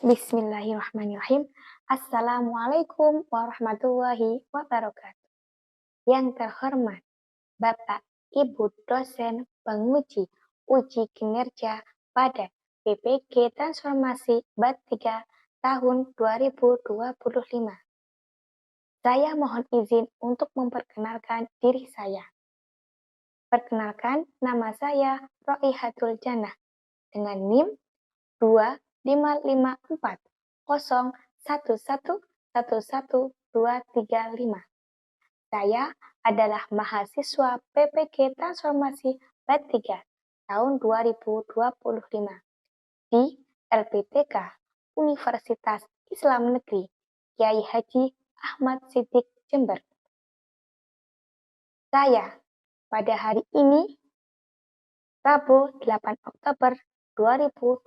Bismillahirrahmanirrahim. Assalamualaikum warahmatullahi wabarakatuh. Yang terhormat Bapak Ibu dosen penguji uji kinerja pada PPG Transformasi Bab 3 tahun 2025. Saya mohon izin untuk memperkenalkan diri saya. Perkenalkan, nama saya Roihatul Jannah dengan NIM 2554011111235. Saya adalah mahasiswa PPG Transformasi Bab 3 tahun 2025 di LPTK Universitas Islam Negeri Kyai Haji Ahmad Siddiq Jember. Saya pada hari ini Rabu 8 Oktober 2025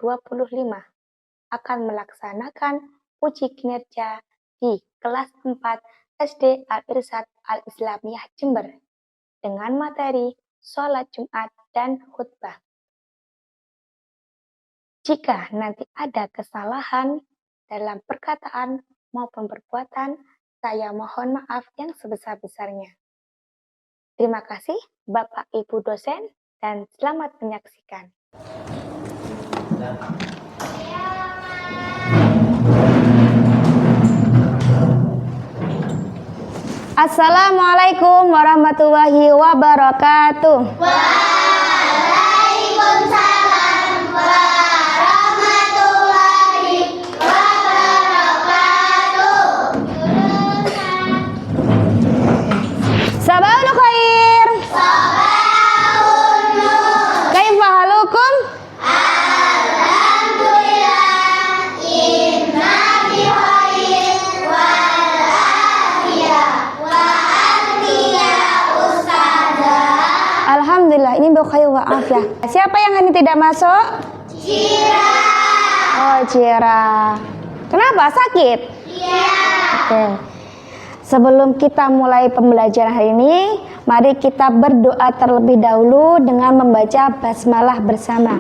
akan melaksanakan uji kinerja di kelas 4 SD Al-Irsyad Al-Islamiyah Jember dengan materi sholat Jumat dan khutbah. Jika nanti ada kesalahan dalam perkataan maupun perbuatan, saya mohon maaf yang sebesar-besarnya. Terima kasih Bapak Ibu dosen dan selamat menyaksikan. Assalamualaikum warahmatullahi wabarakatuh. Waalaikumsalam warahmatullahi wabarakatuh. Sabahul khair. Sabahun nur. Kaifa halukum? Alhamdulillah, inna bihayr wal afiyah wa antiya ustazah. Alhamdulillah, ini bukhair wa afiyah. Siapa yang hari ini tidak masuk? Cira. Oh, Cira. Kenapa? Sakit? Iya. Oke. Sebelum kita mulai pembelajaran hari ini, mari kita berdoa terlebih dahulu dengan membaca basmalah bersama.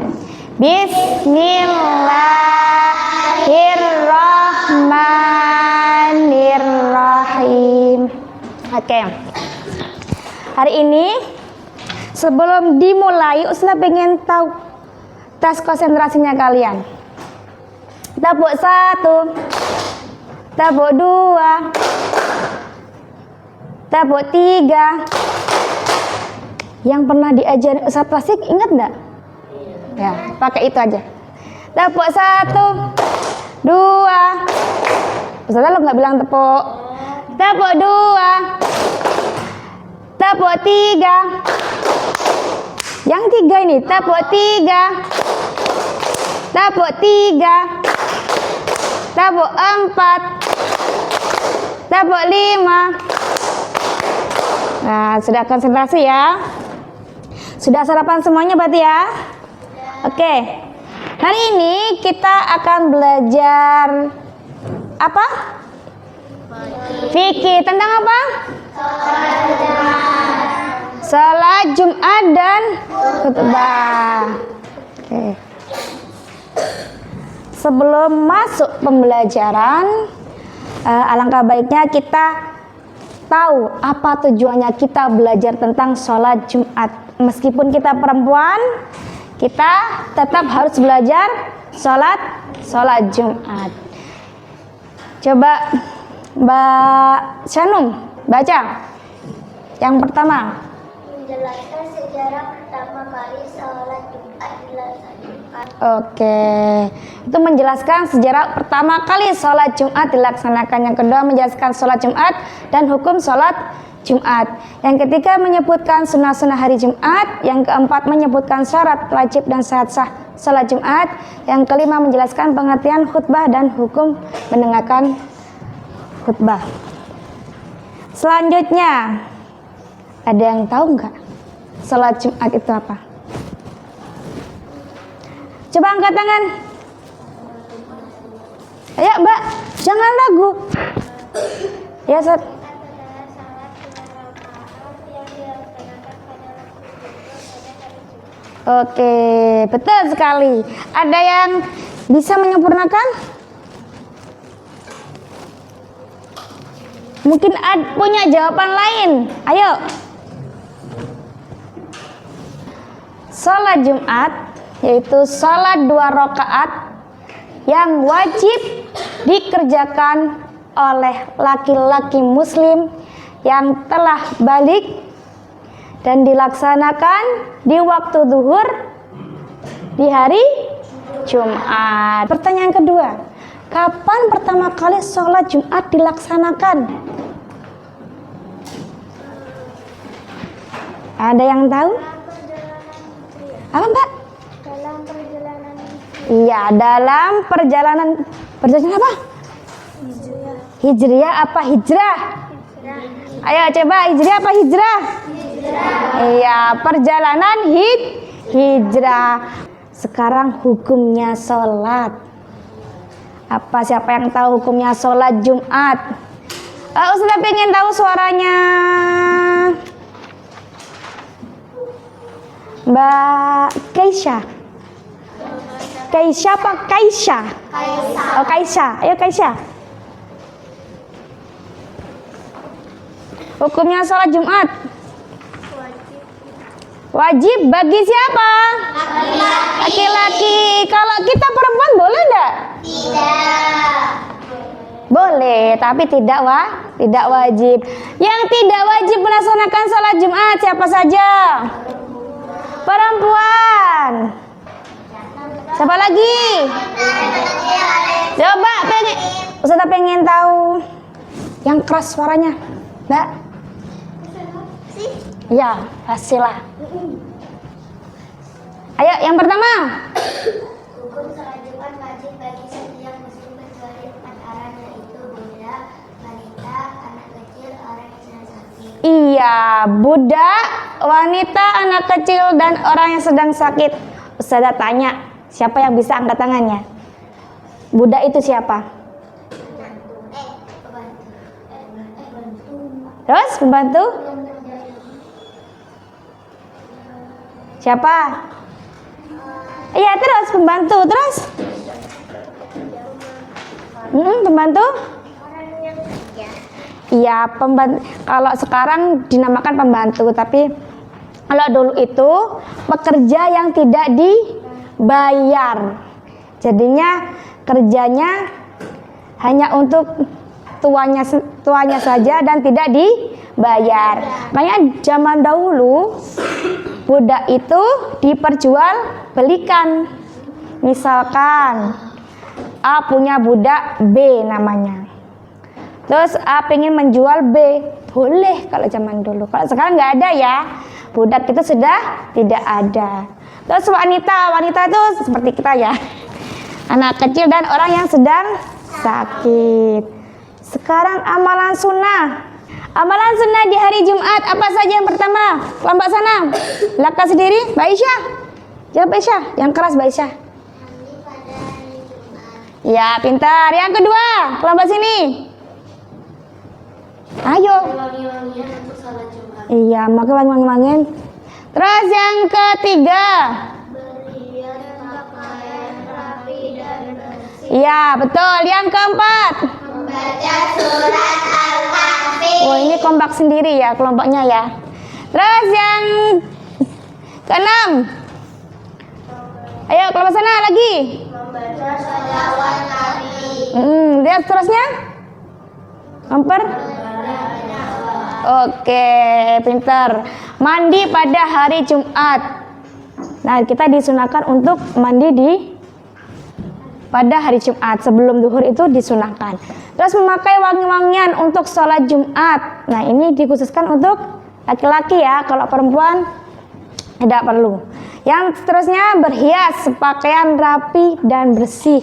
Bismillahirrahmanirrahim. Oke. Hari ini sebelum dimulai, Ustaz pengen tahu tes konsentrasinya kalian. Tabuk 1, tabuk 2, tabuk 3. Yang pernah diajarin Ustaz Tasik ingat enggak? Ya, pakai itu aja. Tabuk 1, 2. Ustaz lo nggak bilang tepuk. Tabuk 2, tabuk 3. Yang 3 ini, tabuk 3, tabuk 3, tabuk 4, tabuk 5. Nah, sudah konsentrasi ya. Sudah sarapan semuanya berarti ya? Oke. Hari ini kita akan belajar apa? Fikih. Tentang apa? Salat Jumat dan khutbah. Oke. Sebelum masuk pembelajaran, alangkah baiknya kita tahu apa tujuannya kita belajar tentang sholat Jumat. Meskipun kita perempuan, kita tetap harus belajar sholat Jumat. Coba Mbak Syanum baca yang pertama. Menjelaskan sejarah pertama kali sholat Jumat dilaksanakan. Oke, itu menjelaskan sejarah pertama kali sholat Jumat dilaksanakan. Yang kedua menjelaskan sholat Jumat dan hukum sholat Jumat. Yang ketiga menyebutkan sunnah-sunnah hari Jumat. Yang keempat menyebutkan syarat wajib dan syarat sah sholat Jumat. Yang kelima menjelaskan pengertian khutbah dan hukum mendengarkan khutbah. Selanjutnya, ada yang tahu nggak sholat Jumat itu apa? Coba angkat tangan. Ayo Mbak, jangan ragu. Ya Ustaz. Oke, betul sekali. Ada yang bisa menyempurnakan? Mungkin punya jawaban lain. Ayo. Sholat Jumat yaitu sholat 2 rakaat yang wajib dikerjakan oleh laki-laki muslim yang telah balik dan dilaksanakan di waktu zuhur di hari Jumat. Pertanyaan kedua, kapan pertama kali sholat Jumat dilaksanakan? Ada yang tahu? Apa, Mbak? Dalam perjalanan Iya, dalam perjalanan apa? Hijriah apa hijrah? Ayo coba, hijriah apa hijrah? Iya, perjalanan hijrah. Sekarang hukumnya sholat. Apa, siapa yang tahu hukumnya sholat Jumat? Ustazah pengen tahu suaranya. Mbak Kaisha. Kaisha apa Kaisha? Oh, Kaisha. Ayo Kaisha. Hukumnya sholat Jumat. Wajib bagi siapa? Laki-laki. Kalau kita perempuan boleh enggak? tidak. Boleh, tapi tidak wajib. Yang tidak wajib melaksanakan sholat Jumat siapa saja? Perempuan. Siapa lagi? Coba Ustazah pengen tahu yang keras suaranya, Mbak. Ya, Hasila. Ayo, yang pertama. Hukum sholat Jumat wajib bagi setiap muslim kecuali 4 orang, yaitu budak, wanita, anak kecil, orang yang sedang sakit. Iya, budak, wanita, anak kecil, dan orang yang sedang sakit. Ustazah tanya, siapa yang bisa angkat tangannya? Budak itu siapa? Terus pembantu? Siapa? Iya, terus pembantu. Terus? Pembantu? Iya, pembantu. Kalau sekarang dinamakan pembantu, tapi kalau dulu itu pekerja yang tidak dibayar. Jadinya kerjanya hanya untuk tuanya saja dan tidak dibayar. Makanya zaman dahulu budak itu diperjualbelikan. Misalkan A punya budak B namanya. Terus A pengen menjual B, boleh kalau zaman dulu. Kalau sekarang nggak ada ya, budak itu sudah tidak ada. Terus wanita itu seperti kita ya, anak kecil dan orang yang sedang sakit. Sekarang amalan sunnah. Amalan sunnah di hari Jumat apa saja yang pertama? Kelompok sana, belakang sendiri, Mbak Aisyah. Jawab Aisyah, yang keras Mbak Aisyah. Mandi pada hari Jumat. Ya, pintar. Yang kedua, kelompok sini. Ayo. Wangi-wangian untuk sholat Jumat. Iya, maka wangi-wangian. Terus yang ketiga. Berhias pakaian rapi dan bersih. Iya, betul. Yang keempat. Membaca surat Al-Kahfi. Oh, ini kompak sendiri ya kelompoknya ya. Terus yang keenam. Ayo kelompok sana lagi. Membaca sholawat Nabi. Lihat terusnya. Oke, pintar. Mandi pada hari Jumat. Nah, kita disunahkan untuk mandi pada hari Jumat. Sebelum zuhur itu disunahkan. Terus memakai wangi-wangian untuk sholat Jumat. Nah, ini dikhususkan untuk laki-laki ya. Kalau perempuan tidak perlu. Yang seterusnya berhias, pakaian rapi dan bersih.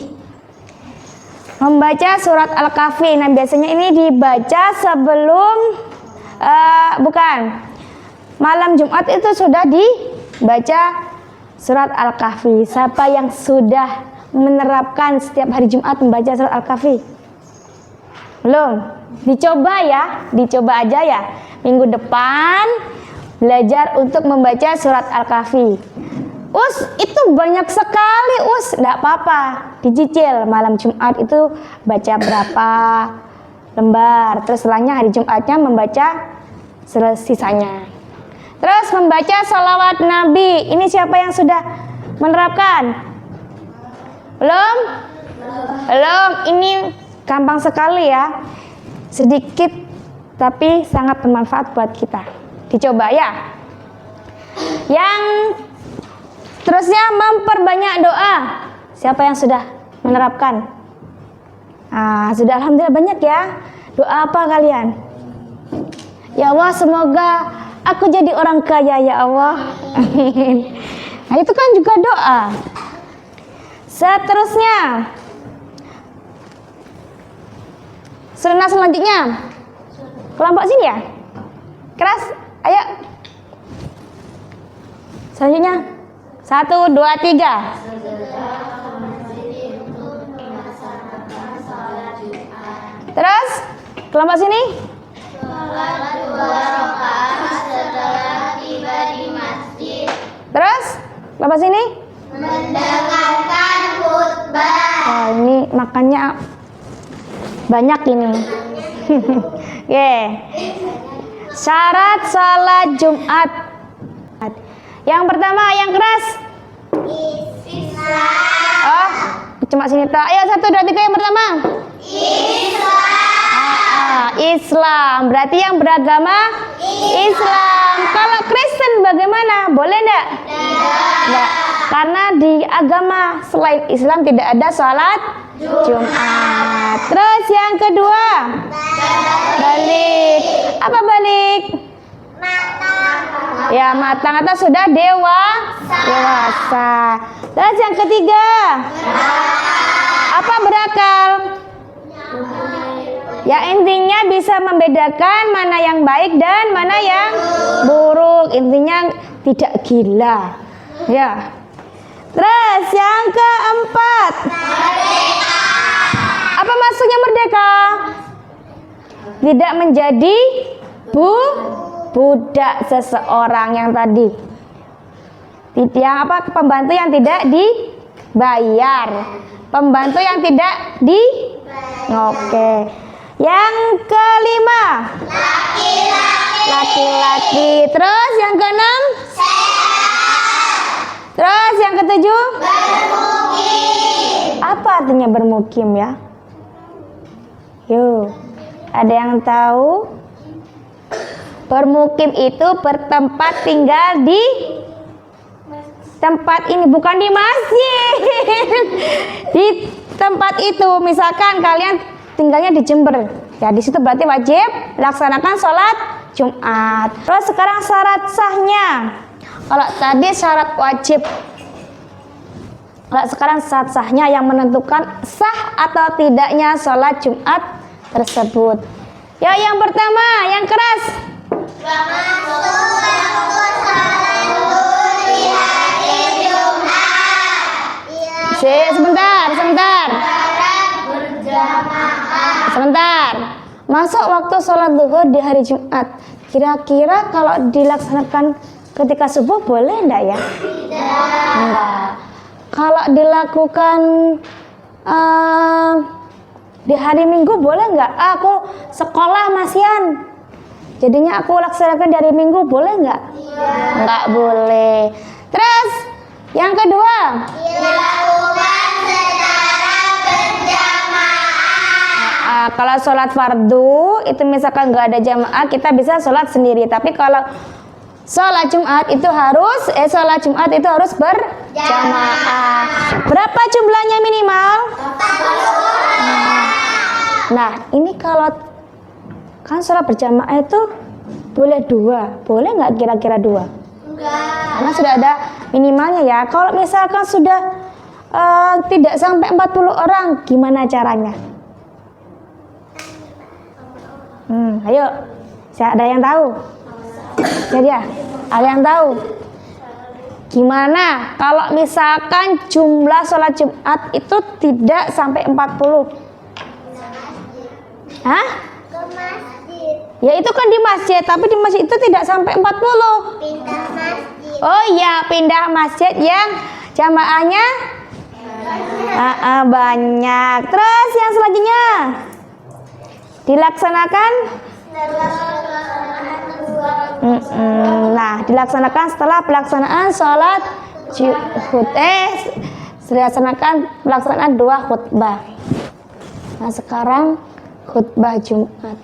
Membaca surat Al-Kahfi. Nah, biasanya ini dibaca sebelum malam Jumat itu sudah dibaca surat Al-Kahfi. Siapa yang sudah menerapkan setiap hari Jumat membaca surat Al-Kahfi? Belum? Dicoba aja ya. Minggu depan belajar untuk membaca surat Al-Kahfi. Itu banyak sekali, Tidak apa-apa, dicicil malam Jumat itu baca berapa. lembar. Terus setelahnya hari Jumatnya membaca sisanya. Terus membaca sholawat Nabi. Ini siapa yang sudah menerapkan? Belum? Belum. Ini gampang sekali ya. Sedikit tapi sangat bermanfaat buat kita. Dicoba ya. Yang terusnya memperbanyak doa. Siapa yang sudah menerapkan? Sudah alhamdulillah banyak ya. Doa apa kalian? Ya Allah, semoga aku jadi orang kaya ya Allah. Amin. Nah, itu kan juga doa. Seterusnya, sunah selanjutnya. Kelompok sini ya. Keras, ayo. Selanjutnya. 1, 2, 3. Terus, kelompok sini. Sholat 2 rakaat setelah tiba di masjid. Terus, kelompok sini. Mendengarkan khutbah. Ini makannya banyak ini. Syarat sholat Jumat. Yang pertama, yang keras. Islam. Oh, cuma sini tak. Ayo 1, 2, 3 yang pertama. Islam. Berarti yang beragama Islam. Kalau Kristen bagaimana? Boleh enggak? Enggak. Karena di agama selain Islam tidak ada sholat Jumat. Terus yang kedua, balik. Apa balik? Ya, matang atau sudah dewasa. Terus yang ketiga, apa berakal? Ya, intinya bisa membedakan mana yang baik dan mana yang buruk. Intinya tidak gila. Ya. Terus yang keempat, apa maksudnya merdeka? Tidak menjadi budak seseorang yang tadi. Yang apa? Pembantu yang tidak dibayar. Pembantu yang tidak Oke. Yang kelima, laki-laki. Terus yang keenam, terus yang ketujuh, bermukim. Apa artinya bermukim ya? Yuk, ada yang tahu? Bermukim itu bertempat tinggal di tempat ini, bukan di masjid. Di tempat itu, misalkan kalian tinggalnya di Jember, ya di situ berarti wajib laksanakan sholat Jumat. Terus sekarang syarat sahnya. Kalau tadi syarat wajib, kalau sekarang syarat sahnya yang menentukan sah atau tidaknya sholat Jumat tersebut. Ya, yang pertama, yang keras. Sebentar. Masuk waktu sholat zuhur di hari Jumat. Kira-kira kalau dilaksanakan ketika subuh boleh enggak ya? Enggak. Kalau dilakukan di hari Minggu boleh enggak? Aku sekolah masian, jadinya aku laksanakan dari Minggu, boleh enggak? Enggak boleh. Terus yang kedua, dilakukan secara berjamaah. Kalau sholat fardu itu misalkan enggak ada jamaah, kita bisa sholat sendiri. Tapi kalau sholat Jumat itu harus berjamaah. Berapa jumlahnya minimal? Nah, ini kalau kan sholat berjamaah itu boleh 2, boleh nggak kira-kira 2? Enggak. Karena sudah ada minimalnya ya. Kalau misalkan sudah tidak sampai 40 orang, gimana caranya? Ayo, ada yang tahu? Jadi ya, ada yang tahu? Gimana kalau misalkan jumlah sholat Jumat itu tidak sampai 40? Hah? Ke masjid. Ya itu kan di masjid, tapi di masjid itu tidak sampai 40. Pindah masjid. Oh iya, pindah masjid yang jamaahnya banyak. Terus yang selanjutnya, Dilaksanakan dilaksanakan setelah pelaksanaan sholat dilaksanakan pelaksanaan 2 khutbah. Nah, sekarang khutbah Jumat.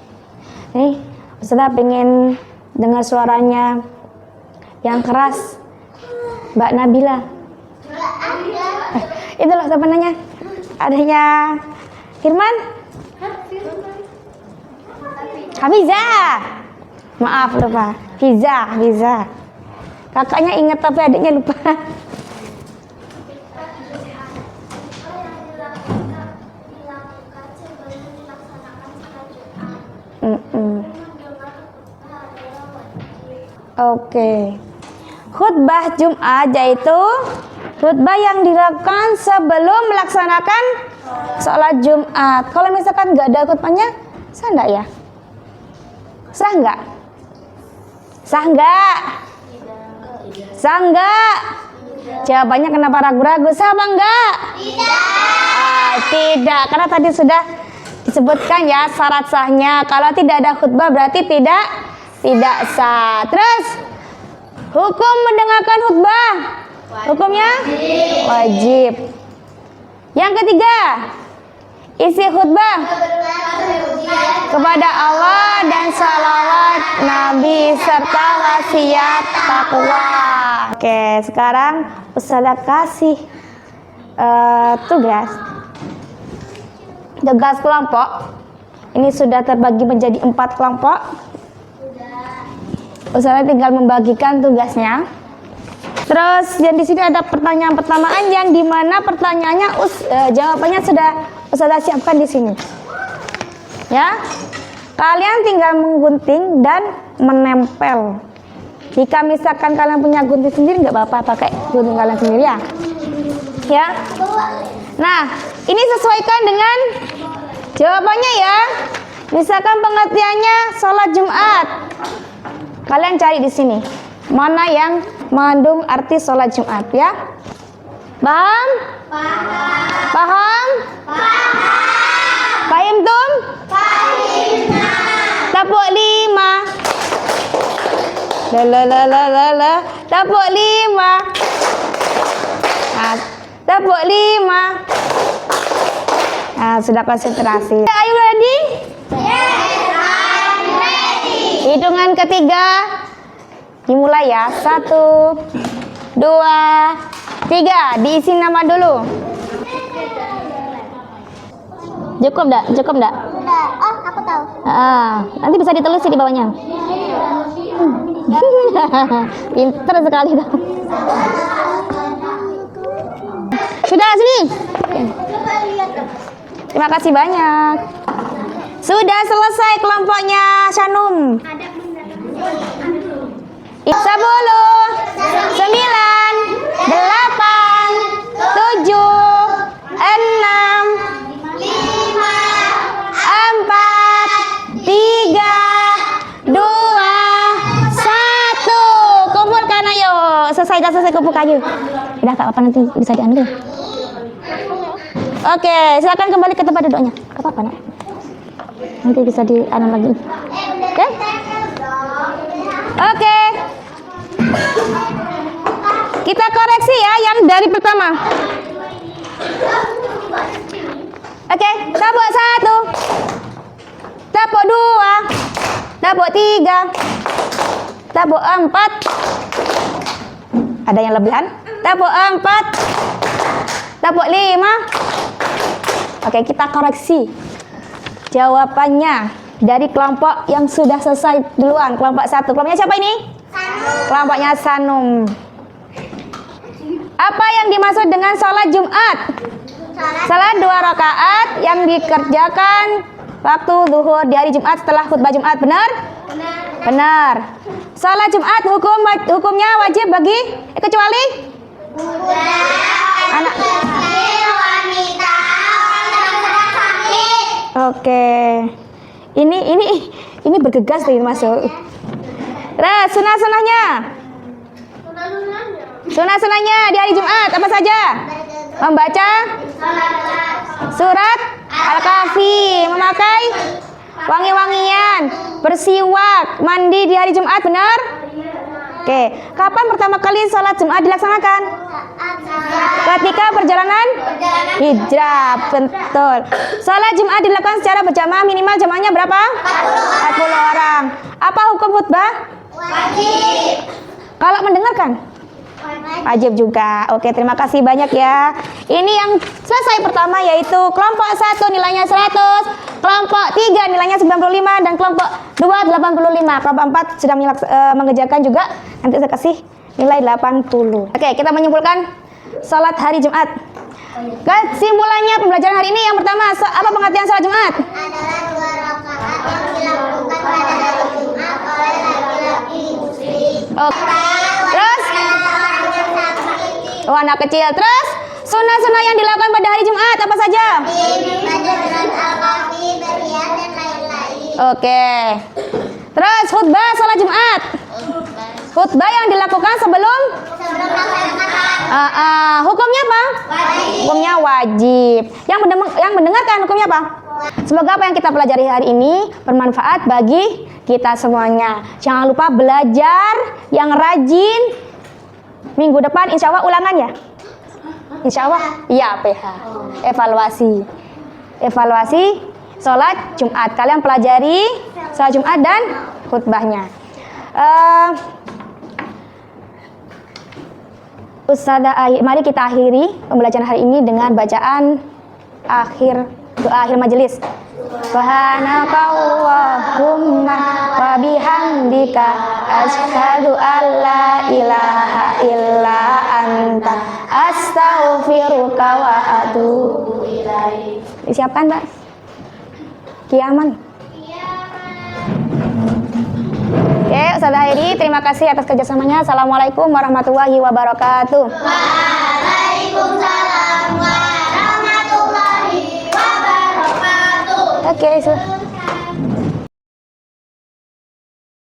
Nih, Ustazah pengen dengar suaranya yang keras. Mbak Nabila. Itu loh siapa nanya? Adanya Firman? Hafiza. Maaf lupa. Fiza. Kakaknya ingat tapi adiknya lupa. Oke. Khutbah Jumat yaitu khutbah yang dilakukan sebelum melaksanakan sholat Jumat. Kalau misalkan nggak ada khutbahnya, sah nggak ya? Sah nggak? Sah nggak? Sah nggak? Jawabannya kenapa ragu-ragu? Sah apa enggak? Tidak, karena tadi sudah disebutkan ya syarat sahnya. Kalau tidak ada khutbah berarti tidak sah. Terus hukum mendengarkan khutbah, hukumnya wajib. Yang ketiga, isi khutbah kepada Allah dan salawat Nabi serta wasiat takwa. Oke, sekarang Ustazah kasih tugas kelompok. Ini sudah terbagi menjadi 4 kelompok. Ustazah tinggal membagikan tugasnya. Terus yang di sini ada pertanyaan-pertanyaan yang dimana pertanyaannya jawabannya sudah Ustazah siapkan di sini. Ya, kalian tinggal menggunting dan menempel. Jika misalkan kalian punya gunting sendiri nggak apa-apa, pakai gunting kalian sendiri ya. Ya. Nah, ini sesuaikan dengan jawabannya ya. Misalkan pengertiannya sholat Jumat, kalian cari di sini mana yang mengandung arti sholat Jumat ya. Paham? Paham? Paham tum? Tepuk 5. Tepuk 5. Nah, tepuk 5. Nah, sudah konsentrasi. Are you ready? Yes, I'm ready. Hitungan ketiga dimulai ya. 1, 2, 3. Diisi nama dulu. Cukup enggak? Udah. Oh, aku tahu. Nanti bisa ditelusuri di bawahnya. Pinter sekali dong. Sudah sini. Terima kasih banyak. Sudah selesai kelompoknya Shanum. 10, 9, 8, 7, 6, 5, 4, 3, 2, 1. Kumpulkan ayo. Selesai kumpul kayu. Udah gak apa-apa, nanti bisa diambil. Oke, silakan kembali ke tempat duduknya. Gak apa-apa nak. Nanti bisa dianu lagi. Oke? Oke. Kita koreksi ya yang dari pertama. Oke, tabuk 1. Tabuk 2. Tabuk 3. Tabuk 4. Ada yang lebihan? Tabuk 4. Tabuk 5. Oke, kita koreksi jawabannya dari kelompok yang sudah selesai duluan. Kelompok 1. Kelompoknya siapa ini? Sanum. Kelompoknya Sanum. Apa yang dimaksud dengan sholat Jumat? Salat 2 rakaat yang dikerjakan waktu zuhur di hari Jumat setelah khutbah Jumat. Benar? Benar. Salat Jumat hukumnya wajib bagi kecuali anak wanita sakit. Oke. Ini bergegas nih masuk. Nah, sunah-sunahnya. Sunah-sunahnya di hari Jumat apa saja? Membaca surat Al-Kahfi, memakai Wangi-wangian, bersiwak, mandi di hari Jumat, benar? Oke, kapan pertama kali sholat Jumat dilaksanakan? Ketika perjalanan hijrah, betul. Sholat Jumat dilakukan secara berjamaah, minimal jamaahnya berapa? 40 orang. Apa hukum khutbah? Wajib. Kalau mendengarkan? Wajib juga. Oke, terima kasih banyak ya. Ini yang selesai pertama yaitu kelompok 1 nilainya 100, kelompok 3 nilainya 95, dan kelompok 2 85. Kelompok 4 sedang mengerjakan juga. Nanti saya kasih nilai 80. Oke, kita menyimpulkan salat hari Jumat. Kesimpulannya pembelajaran hari ini yang pertama, apa pengertian salat Jumat? Adalah 2 rakaat yang dilakukan pada hari Jumat oleh laki-laki muslim. Oke. Terus? Oh, anak kecil. Terus sunnah-sunnah yang dilakukan pada hari Jumat apa saja? Baca surat Al-Kahfi, berhias dan lain-lain. Oke. Terus khutbah salat Jumat. Khutbah yang dilakukan sebelum Melaksanakan hukumnya apa? wajib. Hukumnya wajib. Yang mendengarkan hukumnya apa? Semoga apa yang kita pelajari hari ini bermanfaat bagi kita semuanya. Jangan lupa belajar yang rajin. Minggu depan insya Allah ulangan ya? Insya Allah? Iya, PH. Evaluasi sholat Jumat. Kalian pelajari sholat Jumat dan khutbahnya. Mari kita akhiri pembelajaran hari ini dengan bacaan doa akhir majelis. Subhanaka Allahumma wa bihamdika asyhadu an la ilaha illa anta astaghfiruka wa atubu ilaik. Disiapkan, Mbak. Kiaman. Oke, Ustazah Heidi, terima kasih atas kerjasamanya. Assalamualaikum warahmatullahi wabarakatuh. Waalaikumsalam warahmatullahi wabarakatuh. Oke,